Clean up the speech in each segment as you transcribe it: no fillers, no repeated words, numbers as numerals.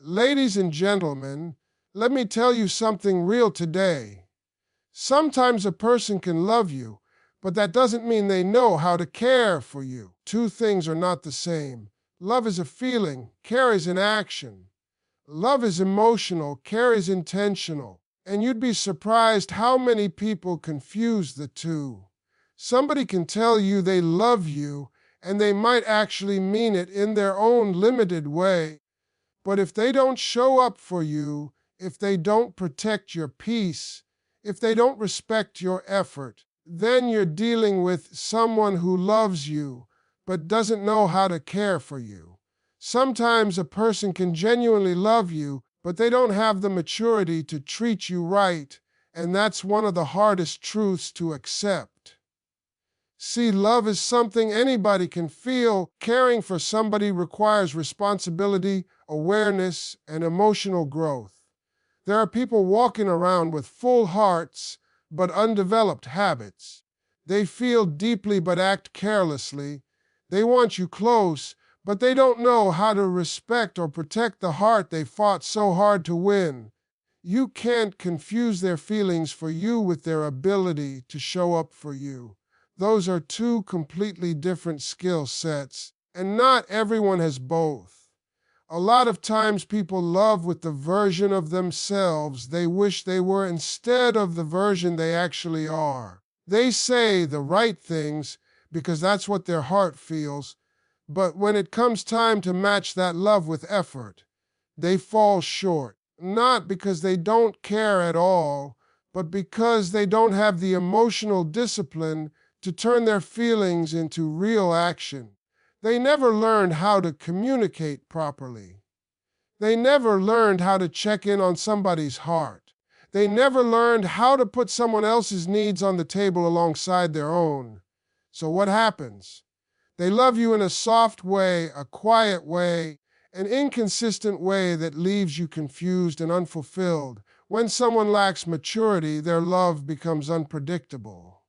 Ladies and gentlemen, let me tell you something real today. Sometimes a person can love you, but that doesn't mean they know how to care for you. Two things are not the same. Love is a feeling, care is an action. Love is emotional, care is intentional. And you'd be surprised how many people confuse the two. Somebody can tell you they love you, and they might actually mean it in their own limited way. But if they don't show up for you, if they don't protect your peace, if they don't respect your effort, then you're dealing with someone who loves you but doesn't know how to care for you. Sometimes a person can genuinely love you, but they don't have the maturity to treat you right, and that's one of the hardest truths to accept. See, love is something anybody can feel. Caring for somebody requires responsibility, awareness, and emotional growth. There are people walking around with full hearts but undeveloped habits. They feel deeply but act carelessly. They want you close, but they don't know how to respect or protect the heart they fought so hard to win. You can't confuse their feelings for you with their ability to show up for you. Those are two completely different skill sets, and not everyone has both. A lot of times people love with the version of themselves they wish they were instead of the version they actually are. They say the right things because that's what their heart feels, but when it comes time to match that love with effort, they fall short. Not because they don't care at all, but because they don't have the emotional discipline to turn their feelings into real action. They never learned how to communicate properly. They never learned how to check in on somebody's heart. They never learned how to put someone else's needs on the table alongside their own. So what happens? They love you in a soft way, a quiet way, an inconsistent way that leaves you confused and unfulfilled. When someone lacks maturity, their love becomes unpredictable.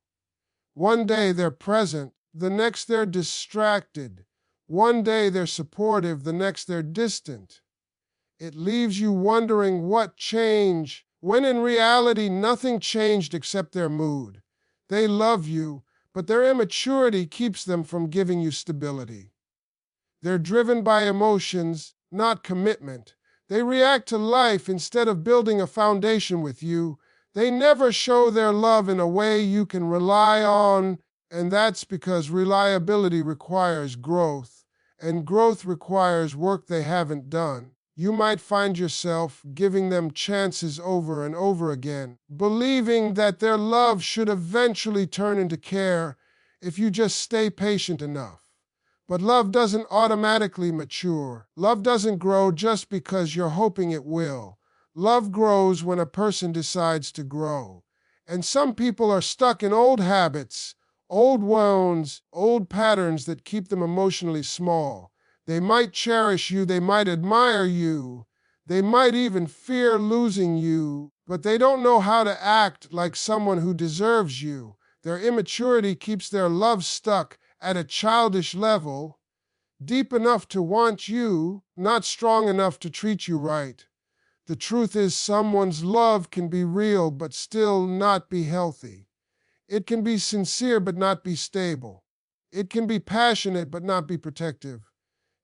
One day they're present, the next they're distracted. One day they're supportive, the next they're distant. It leaves you wondering what changed, when in reality nothing changed except their mood. They love you, but their immaturity keeps them from giving you stability. They're driven by emotions, not commitment. They react to life instead of building a foundation with you. They never show their love in a way you can rely on, and that's because reliability requires growth, and growth requires work they haven't done. You might find yourself giving them chances over and over again, believing that their love should eventually turn into care if you just stay patient enough. But love doesn't automatically mature. Love doesn't grow just because you're hoping it will. Love grows when a person decides to grow. And some people are stuck in old habits, old wounds, old patterns that keep them emotionally small. They might cherish you, they might admire you, they might even fear losing you, but they don't know how to act like someone who deserves you. Their immaturity keeps their love stuck at a childish level, deep enough to want you, not strong enough to treat you right. The truth is, someone's love can be real but still not be healthy. It can be sincere but not be stable. It can be passionate but not be protective.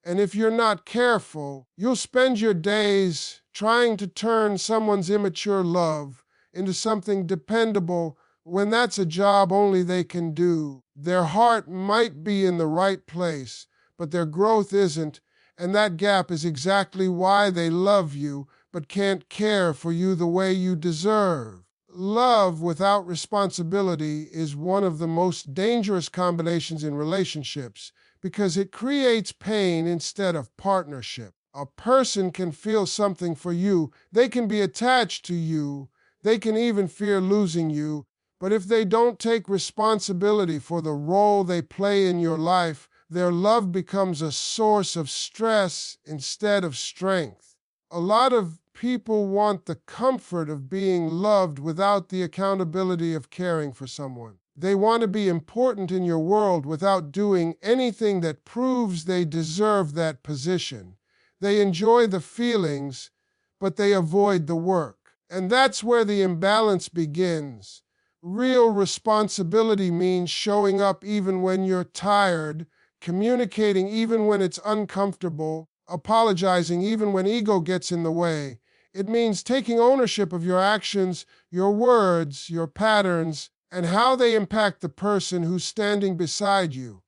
And if you're not careful, you'll spend your days trying to turn someone's immature love into something dependable when that's a job only they can do. Their heart might be in the right place, but their growth isn't, and that gap is exactly why they love you but can't care for you the way you deserve. Love without responsibility is one of the most dangerous combinations in relationships because it creates pain instead of partnership. A person can feel something for you, they can be attached to you, they can even fear losing you, but if they don't take responsibility for the role they play in your life, their love becomes a source of stress instead of strength. A lot of people want the comfort of being loved without the accountability of caring for someone. They want to be important in your world without doing anything that proves they deserve that position. They enjoy the feelings, but they avoid the work. And that's where the imbalance begins. Real responsibility means showing up even when you're tired, communicating even when it's uncomfortable, apologizing even when ego gets in the way. It means taking ownership of your actions, your words, your patterns, and how they impact the person who's standing beside you.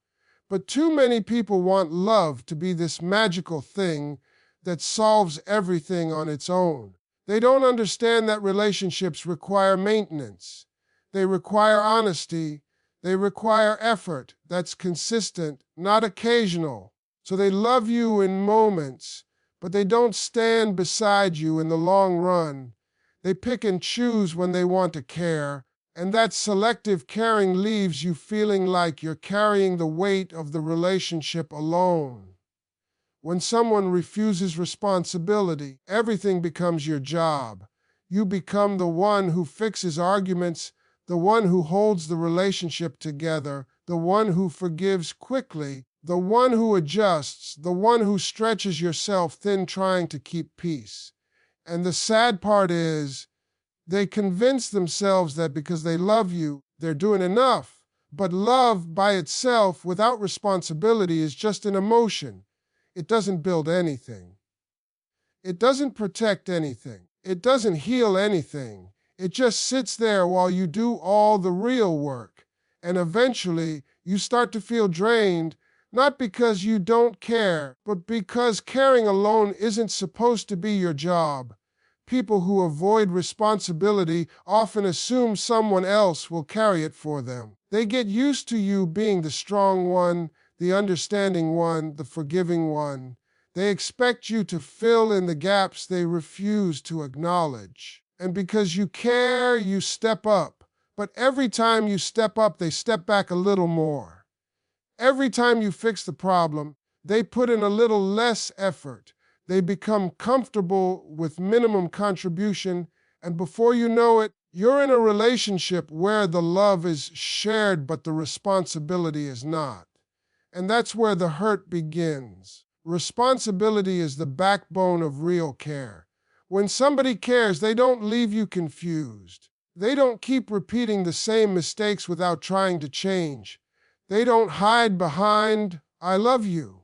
But too many people want love to be this magical thing that solves everything on its own. They don't understand that relationships require maintenance. They require honesty. They require effort that's consistent, not occasional. So they love you in moments, but they don't stand beside you in the long run. They pick and choose when they want to care, and that selective caring leaves you feeling like you're carrying the weight of the relationship alone. When someone refuses responsibility, everything becomes your job. You become the one who fixes arguments, the one who holds the relationship together, the one who forgives quickly, the one who adjusts, the one who stretches yourself thin trying to keep peace. And the sad part is, they convince themselves that because they love you, they're doing enough. But love by itself, without responsibility, is just an emotion. It doesn't build anything. It doesn't protect anything. It doesn't heal anything. It just sits there while you do all the real work. And eventually, you start to feel drained, not because you don't care, but because caring alone isn't supposed to be your job. People who avoid responsibility often assume someone else will carry it for them. They get used to you being the strong one, the understanding one, the forgiving one. They expect you to fill in the gaps they refuse to acknowledge. And because you care, you step up. But every time you step up, they step back a little more. Every time you fix the problem, they put in a little less effort. They become comfortable with minimum contribution, and before you know it, you're in a relationship where the love is shared but the responsibility is not. And that's where the hurt begins. Responsibility is the backbone of real care. When somebody cares, they don't leave you confused. They don't keep repeating the same mistakes without trying to change. They don't hide behind, "I love you,"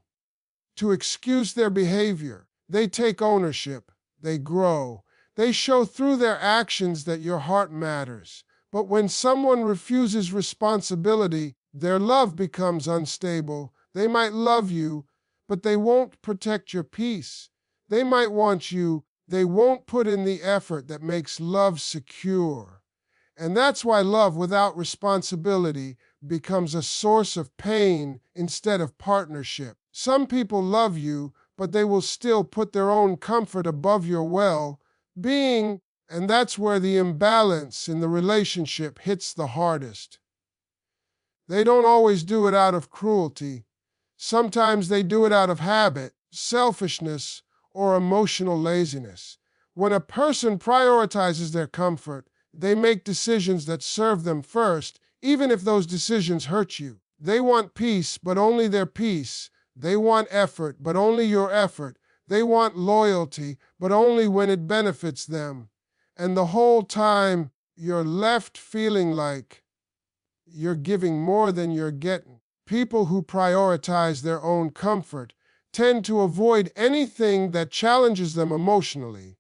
to excuse their behavior. They take ownership. They grow. They show through their actions that your heart matters. But when someone refuses responsibility, their love becomes unstable. They might love you, but they won't protect your peace. They might want you. They won't put in the effort that makes love secure. And that's why love without responsibility becomes a source of pain instead of partnership. Some people love you, but they will still put their own comfort above your well-being, and that's where the imbalance in the relationship hits the hardest. They don't always do it out of cruelty. Sometimes they do it out of habit, selfishness, or emotional laziness. When a person prioritizes their comfort, they make decisions that serve them first, even if those decisions hurt you. They want peace, but only their peace. They want effort, but only your effort. They want loyalty, but only when it benefits them. And the whole time, you're left feeling like you're giving more than you're getting. People who prioritize their own comfort tend to avoid anything that challenges them emotionally.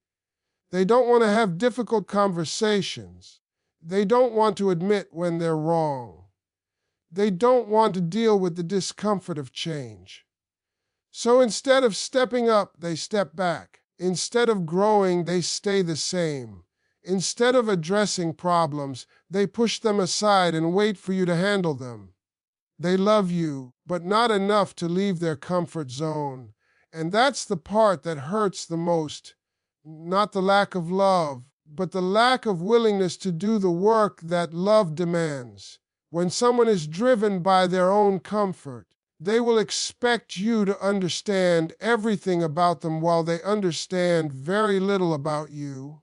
They don't want to have difficult conversations. They don't want to admit when they're wrong. They don't want to deal with the discomfort of change. So instead of stepping up, they step back. Instead of growing, they stay the same. Instead of addressing problems, they push them aside and wait for you to handle them. They love you, but not enough to leave their comfort zone. And that's the part that hurts the most. Not the lack of love, but the lack of willingness to do the work that love demands. When someone is driven by their own comfort, they will expect you to understand everything about them while they understand very little about you.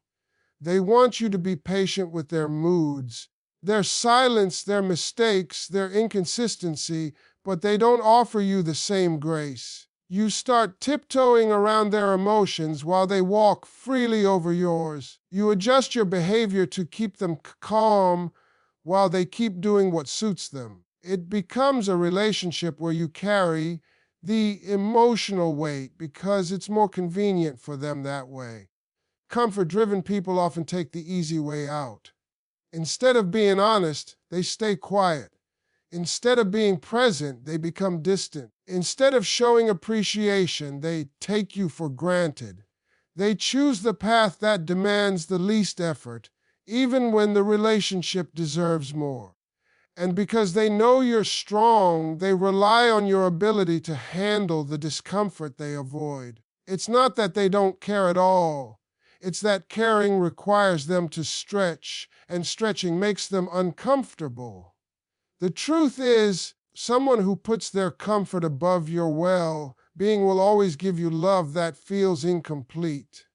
They want you to be patient with their moods, their silence, their mistakes, their inconsistency, but they don't offer you the same grace. You start tiptoeing around their emotions while they walk freely over yours. You adjust your behavior to keep them calm while they keep doing what suits them. It becomes a relationship where you carry the emotional weight because it's more convenient for them that way. Comfort-driven people often take the easy way out. Instead of being honest, they stay quiet. Instead of being present, they become distant. Instead of showing appreciation, they take you for granted. They choose the path that demands the least effort, even when the relationship deserves more. And because they know you're strong, they rely on your ability to handle the discomfort they avoid. It's not that they don't care at all. It's that caring requires them to stretch, and stretching makes them uncomfortable. The truth is, someone who puts their comfort above your well-being will always give you love that feels incomplete.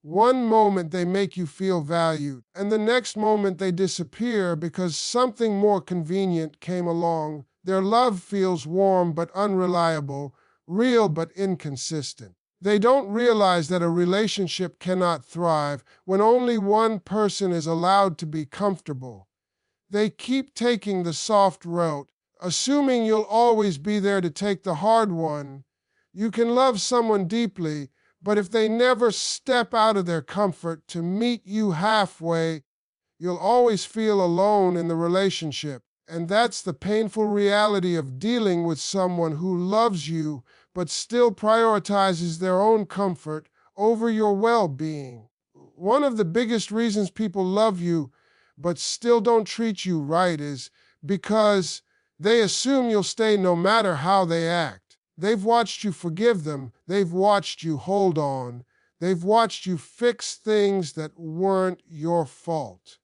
One moment they make you feel valued, and the next moment they disappear because something more convenient came along. Their love feels warm but unreliable, real but inconsistent. They don't realize that a relationship cannot thrive when only one person is allowed to be comfortable. They keep taking the soft route, assuming you'll always be there to take the hard one. You can love someone deeply, but if they never step out of their comfort to meet you halfway, you'll always feel alone in the relationship. And that's the painful reality of dealing with someone who loves you but still prioritizes their own comfort over your well-being. One of the biggest reasons people love you but still don't treat you right is because they assume you'll stay no matter how they act. They've watched you forgive them. They've watched you hold on. They've watched you fix things that weren't your fault.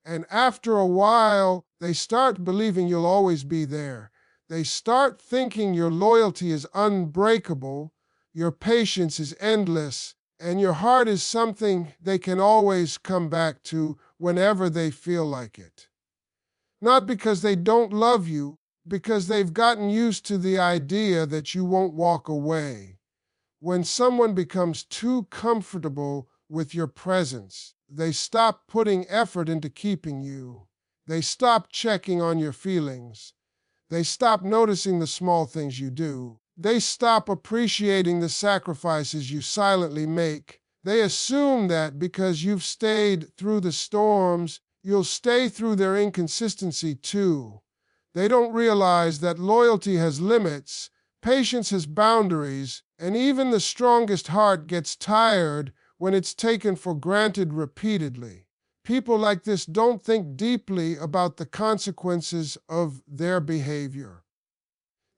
And after a while, they start believing you'll always be there. They start thinking your loyalty is unbreakable, your patience is endless, and your heart is something they can always come back to whenever they feel like it. Not because they don't love you, because they've gotten used to the idea that you won't walk away. When someone becomes too comfortable with your presence, they stop putting effort into keeping you. They stop checking on your feelings. They stop noticing the small things you do. They stop appreciating the sacrifices you silently make. They assume that because you've stayed through the storms, you'll stay through their inconsistency too. They don't realize that loyalty has limits, patience has boundaries, and even the strongest heart gets tired when it's taken for granted repeatedly. People like this don't think deeply about the consequences of their behavior.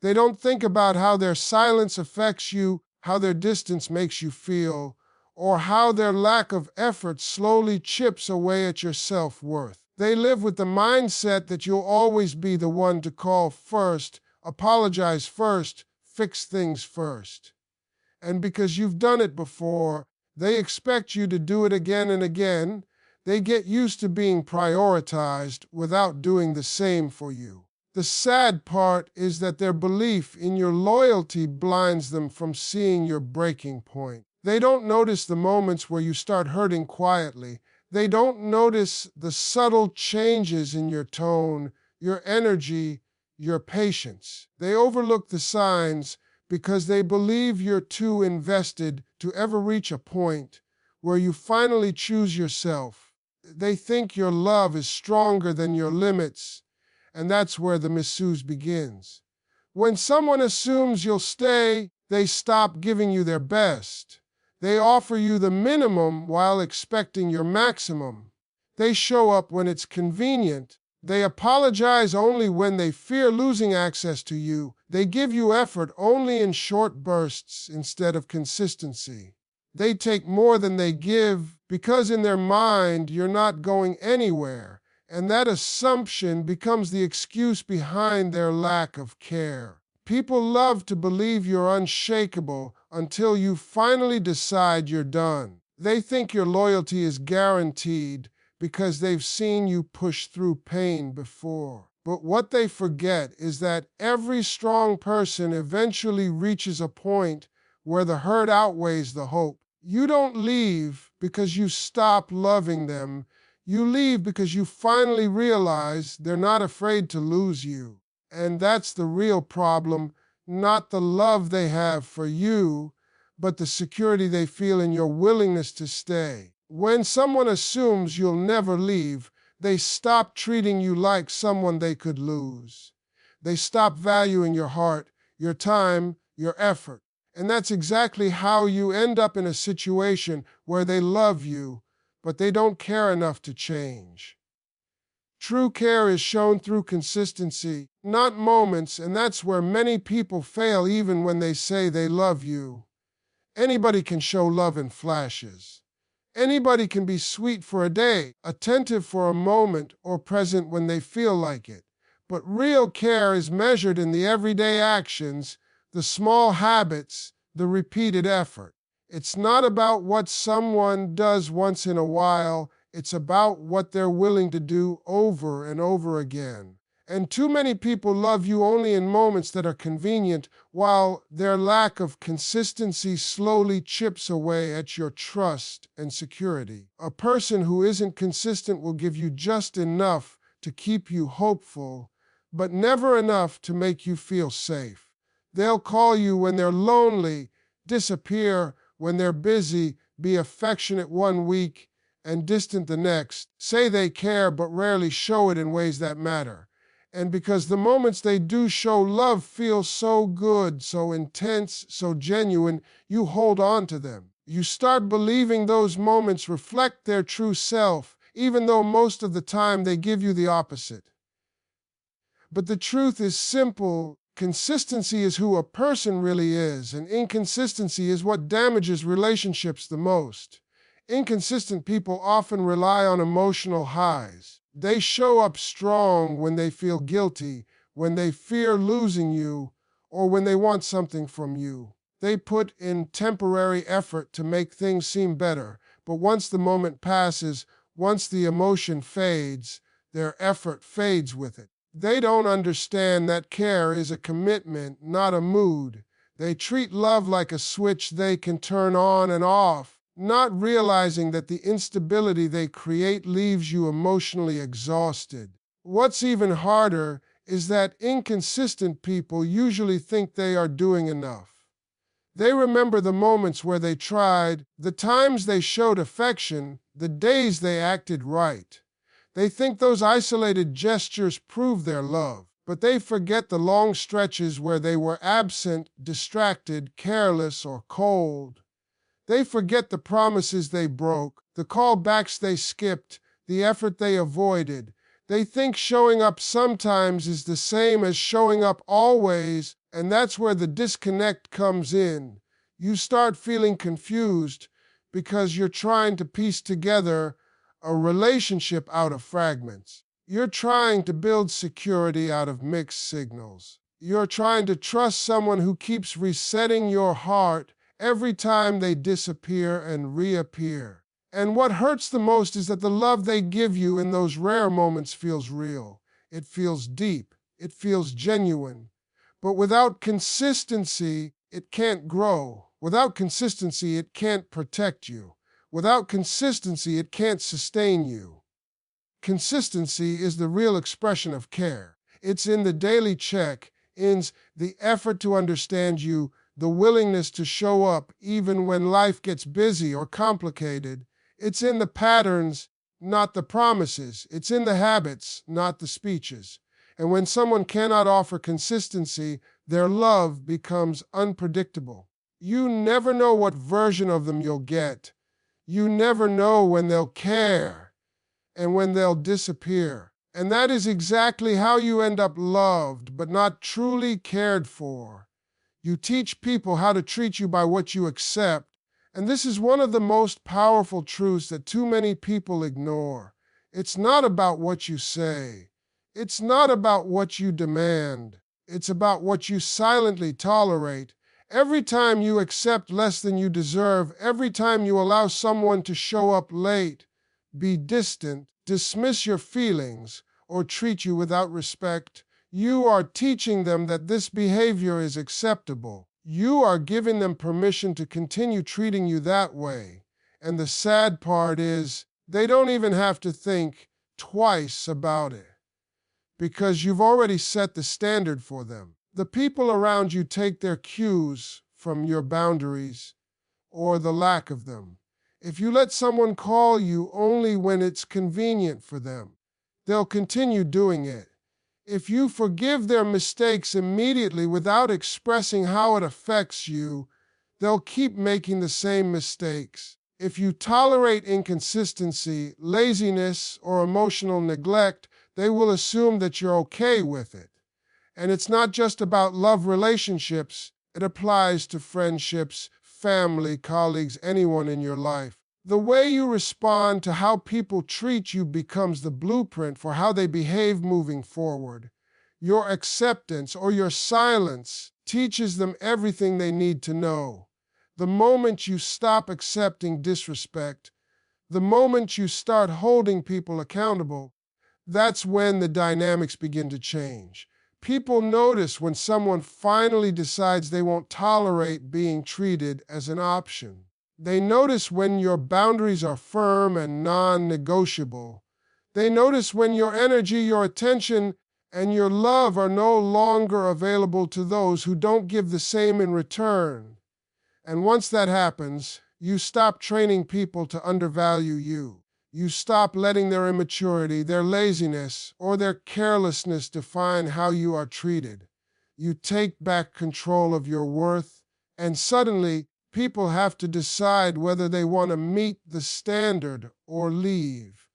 They don't think about how their silence affects you, how their distance makes you feel, or how their lack of effort slowly chips away at your self-worth. They live with the mindset that you'll always be the one to call first, apologize first, fix things first. And because you've done it before, they expect you to do it again and again. They get used to being prioritized without doing the same for you. The sad part is that their belief in your loyalty blinds them from seeing your breaking point. They don't notice the moments where you start hurting quietly. They don't notice the subtle changes in your tone, your energy, your patience. They overlook the signs because they believe you're too invested to ever reach a point where you finally choose yourself. They think your love is stronger than your limits, and that's where the misuse begins. When someone assumes you'll stay, they stop giving you their best. They offer you the minimum while expecting your maximum. They show up when it's convenient. They apologize only when they fear losing access to you. They give you effort only in short bursts instead of consistency. They take more than they give because in their mind you're not going anywhere, and that assumption becomes the excuse behind their lack of care. People love to believe you're unshakable until you finally decide you're done. They think your loyalty is guaranteed because they've seen you push through pain before. But what they forget is that every strong person eventually reaches a point where the hurt outweighs the hope. You don't leave because you stop loving them. You leave because you finally realize they're not afraid to lose you. And that's the real problem, not the love they have for you, but the security they feel in your willingness to stay. When someone assumes you'll never leave, they stop treating you like someone they could lose. They stop valuing your heart, your time, your effort. And that's exactly how you end up in a situation where they love you, but they don't care enough to change. True care is shown through consistency, not moments, and that's where many people fail even when they say they love you. Anybody can show love in flashes. Anybody can be sweet for a day, attentive for a moment, or present when they feel like it. But real care is measured in the everyday actions, the small habits, the repeated effort. It's not about what someone does once in a while, it's about what they're willing to do over and over again. And too many people love you only in moments that are convenient, while their lack of consistency slowly chips away at your trust and security. A person who isn't consistent will give you just enough to keep you hopeful, but never enough to make you feel safe. They'll call you when they're lonely, disappear when they're busy, be affectionate one week and distant the next, say they care but rarely show it in ways that matter. And because the moments they do show love feel so good, so intense, so genuine, you hold on to them. You start believing those moments reflect their true self, even though most of the time they give you the opposite. But the truth is simple. Consistency is who a person really is, and inconsistency is what damages relationships the most. Inconsistent people often rely on emotional highs. They show up strong when they feel guilty, when they fear losing you, or when they want something from you. They put in temporary effort to make things seem better, but once the moment passes, once the emotion fades, their effort fades with it. They don't understand that care is a commitment, not a mood. They treat love like a switch they can turn on and off, not realizing that the instability they create leaves you emotionally exhausted. What's even harder is that inconsistent people usually think they are doing enough. They remember the moments where they tried, the times they showed affection, the days they acted right. They think those isolated gestures prove their love, but they forget the long stretches where they were absent, distracted, careless, or cold. They forget the promises they broke, the callbacks they skipped, the effort they avoided. They think showing up sometimes is the same as showing up always, and that's where the disconnect comes in. You start feeling confused because you're trying to piece together a relationship out of fragments. You're trying to build security out of mixed signals. You're trying to trust someone who keeps resetting your heart every time they disappear and reappear. And what hurts the most is that the love they give you in those rare moments feels real. It feels deep. It feels genuine. But without consistency, it can't grow. Without consistency, it can't protect you. Without consistency, it can't sustain you. Consistency is the real expression of care. It's in the daily check-ins, the effort to understand you, the willingness to show up even when life gets busy or complicated. It's in the patterns, not the promises. It's in the habits, not the speeches. And when someone cannot offer consistency, their love becomes unpredictable. You never know what version of them you'll get. You never know when they'll care and when they'll disappear. And that is exactly how you end up loved, but not truly cared for. You teach people how to treat you by what you accept, and this is one of the most powerful truths that too many people ignore. It's not about what you say. It's not about what you demand. It's about what you silently tolerate. Every time you accept less than you deserve, every time you allow someone to show up late, be distant, dismiss your feelings, or treat you without respect, you are teaching them that this behavior is acceptable. You are giving them permission to continue treating you that way. And the sad part is, they don't even have to think twice about it, because you've already set the standard for them. The people around you take their cues from your boundaries or the lack of them. If you let someone call you only when it's convenient for them, they'll continue doing it. If you forgive their mistakes immediately without expressing how it affects you, they'll keep making the same mistakes. If you tolerate inconsistency, laziness, or emotional neglect, they will assume that you're okay with it. And it's not just about love relationships, it applies to friendships, family, colleagues, anyone in your life. The way you respond to how people treat you becomes the blueprint for how they behave moving forward. Your acceptance or your silence teaches them everything they need to know. The moment you stop accepting disrespect, the moment you start holding people accountable, that's when the dynamics begin to change. People notice when someone finally decides they won't tolerate being treated as an option. They notice when your boundaries are firm and non-negotiable. They notice when your energy, your attention, and your love are no longer available to those who don't give the same in return. And once that happens, you stop training people to undervalue you. You stop letting their immaturity, their laziness, or their carelessness define how you are treated. You take back control of your worth, and suddenly people have to decide whether they want to meet the standard or leave.